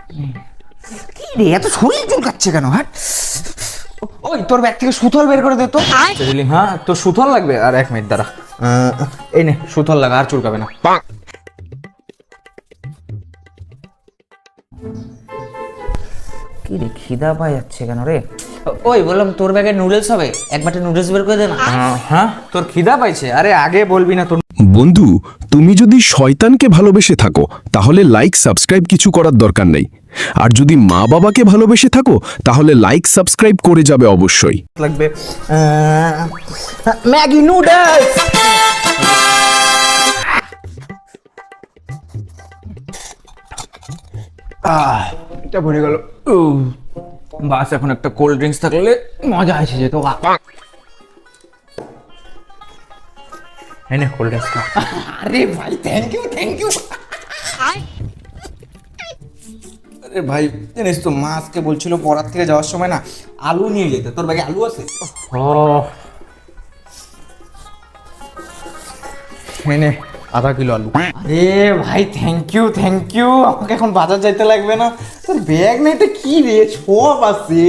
কি রে, এত শরীর চুলকাচ্ছে কেন? হ্যাঁ, ওই তোর ব্যাগ থেকে সুতল বের করে দে তো। হ্যাঁ, তোর সুতল লাগবে। আর 1 মিনিট দাঁড়া, এই নে সুতল লাগা, আর চুলকাবে না। কি রে, খিদা পাওয়া যাচ্ছে কেন রে? ওই বললাম তোর ব্যাগে নুডলস হবে, এক বাটি নুডলস বের করে দে না। হ্যাঁ, তোর খিদা পাইছে? আরে আগে বলবি না তোর। বন্ধু, তুমি যদি শয়তানকে ভালোবেসে থাকো তাহলে লাইক সাবস্ক্রাইব কিছু করার দরকার নেই। আর যদি মা বাবাকে ভালোবেসে থাকো তাহলে লাইক সাবস্ক্রাইব করে যাবে অবশ্যই। লাগবে ম্যাগি নুডলস। এটা ভরে গেল। বাস, এখন একটা কোল্ড ড্রিঙ্কস থাকলে মজা এসে যেত। হ্যাঁ, কোল্ড ড্রিঙ্কস। আরে ভাই, থ্যাংক ইউ থ্যাংক ইউ। আরে ভাই, জানিস তো মা আজকে বলছিল পড়ার থেকে যাওয়ার সময় না আলু নিয়ে যেতে। তোর ব্যাগে আলু আছে? নে 1/2 কিলো আলু। আরে ভাই, থ্যাংক ইউ থ্যাংক ইউ। আমাকে এখন বাজার যাইতে লাগবে না। তোর ব্যাগ নেই তো কি রে, সব আছে।